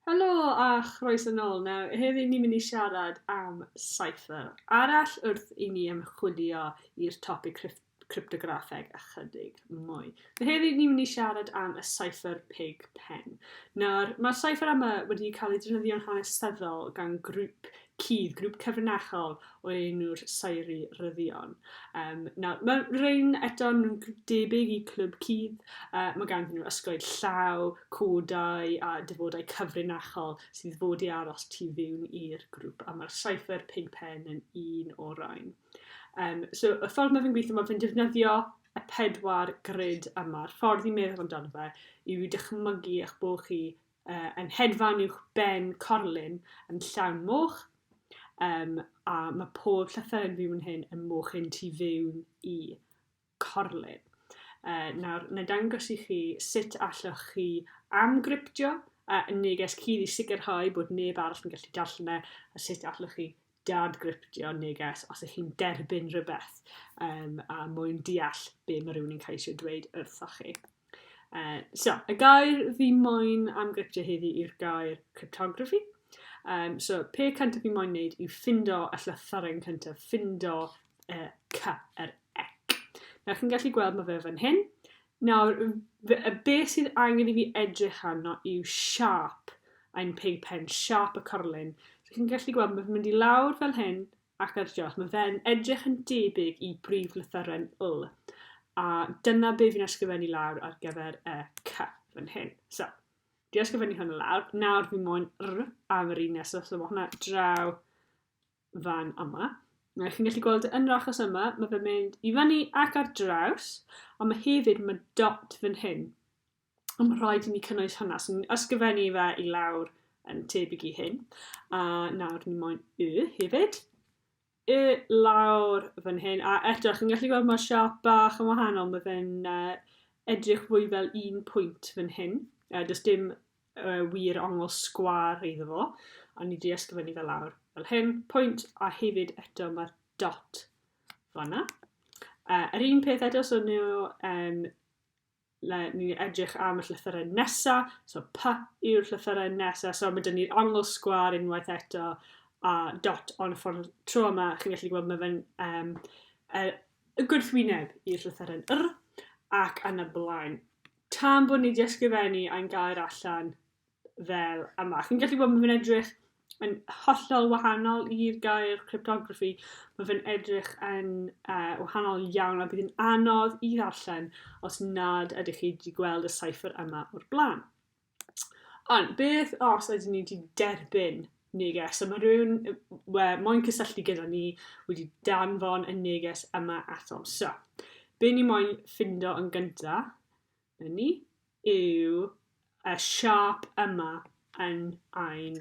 Helo a chroeso nôl. Nawr, heddiw ni'n mynd i siarad am Seiffr arall wrth i ni ymchwilio i'r topig cryptograffeg ychydig mwy. Heddiw ni'n mynd i siarad am y Seiffr Pig Pen. Nawr, mae'r Seiffr yma wedi cael ei defnyddio'n hanesyddol gan grŵp cyfrinachol o enw'r seiryddion. Nawr, mae rhain eto'n debyg i clwb cudd. Mae gan nhw ysgoed llaw, codau a dyfodau cyfrinachol sydd fod i aros tu fewn i'r grŵp. A mae'r Seiffr Pig Pen yn un o'r rhain. So, y ffordd mae fe'n gweithio, mae fe'n defnyddio y 4 grid yma. Yr ffordd i meddwl amdano fe yw dychmygu eich bod chi yn hedfan uwch ben corlyn yn llawn moch, a mae pob llythyren fi'n hyn yn mochyn tu fewn i corlyn. Nawr, na dangos i chi sut allwch chi amgryptio yn neges cudd i sicrhau bod neb arall yn gallu darllen e, a sut allwch chi dadgryptio neges os ych chi'n derbyn rhywbeth a mwyn deall be mae rhywun yn ceisio dweud wrthoch chi. So, y gair fi moyn amgryptio heddi yw'r gair cryptography. So, pe cyntaf fi moyn wneud yw ffindo y llythyren cyntaf, ffindo y ec. Nawr, chi'n gallu gweld mae fe fan hyn. Nawr, beth sydd angen i fi edrych arno yw sharp ein pig pen, sharp y corlyn. So, chi'n gallu gweld mae fe'n mynd i lawr fel hyn ac ar dros. Mae fe'n edrych yn debyg i brif lythyren l. A dyna be fi'n ysgrifennu lawr ar gyfer y c fan hyn. So, di ysgrifennu hwnna lawr. Nawr fi'n moyn r am yr un nesaf, so mae hwnna draw fan yma. Nawr, chi'n gallu gweld yn yr achos yma, mae fe'n mynd i fyny ac ar draws, ond mae hefyd mae dot fan hyn. Ond mae rhaid i ni cynnwys hwnna, so ni'n ysgrifennu fe i lawr yn tebyg i hyn. A nawr ni'n moyn hefyd. Lawr fan hyn, a eto chi'n gallu gweld mae siap bach yn wahanol, mae fe'n edrych fwy fel un pwynt fan hyn. Does dim wir ongl sgwar iddo fo, a ni di ysgrifennu fel lawr fel hyn, pwynt, a hefyd eto mae'r dot fan'na. Yr un peth eto, so ni'n edrych am y llythyren nesa, so p yw'r llythyren nesa, so mae dyn ni'r ongl sgwar unwaith eto, a dot ond y ffordd tro yma, chi'n gallu gweld mae fe'n y gwrthwyneb i'r llythyren r, ac yn y blaen. Tan bod ni wedi ysgrifennu a'n gair allan fel yma. Chi'n gallu gweld mae fe'n edrych yn hollol wahanol i'r gair cryptography. Mae fe'n edrych yn wahanol iawn a bydd yn anodd i ddarllen os nad ydych chi wedi gweld y Seiffr yma o'r blaen. Ond beth os ydyn ni wedi derbyn neges? So mae rhywun moyn cysylltu gyda ni wedi danfon y neges yma atom. So, be ni moyn ffindo yn gyntaf yw y siap yma yn ein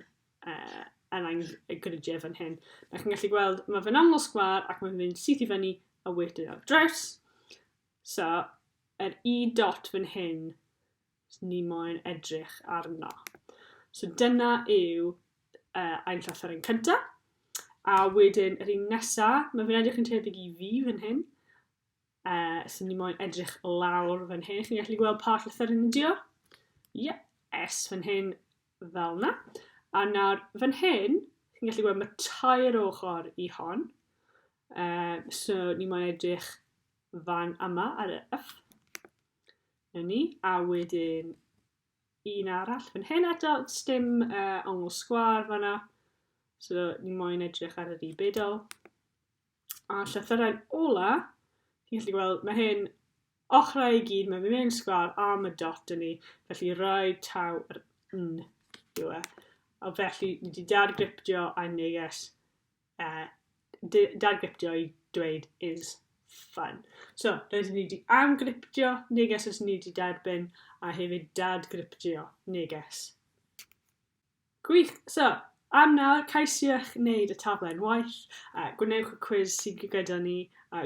grydiau fan hyn. Na chi'n gallu gweld mae fe'n ongl sgwar ac mae'n mynd syth i fyny a wedyn ar draws. So, yr dot fan hyn ni moyn edrych arno. So, dyna yw ein llythyren cyntaf. A wedyn, yr un nesaf, mae fe'n edrych yn tebyg i fi fan hyn. So ni moyn edrych lawr fan hyn. Chi'n gallu gweld pa llythyren ydi o? Ie, S fan hyn fel yna. A nawr fan hyn, chi'n gallu gweld mae 2 ochr i hon. So ni moyn edrych fan yma ar y F. A wedyn un arall fan hyn eto, dim ongl sgwar fan'na. So ni moyn edrych ar yr bedol. A llythyren ola, chi'n gallu gweld mae hyn ochrau i gyd, mae fe'n mynd sgwar a mae dot yn ni. Felly rhoi taw yr n yw e. A felly ni wedi dadgryptio a neges. Dadgryptio i dweud is fun. So, rydyn ni wedi amgryptio neges os ni wedi derbyn a hefyd dadgryptio neges. Gwych! So, am nawr, caisiwch wneud y tablen waith, gwnewch y cwis sydd gyda ni,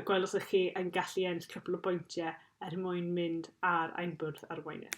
gwelwch chi yn gallu ennill cwpl o bwyntiau mwyn mynd ar ein bwrdd arweinydd.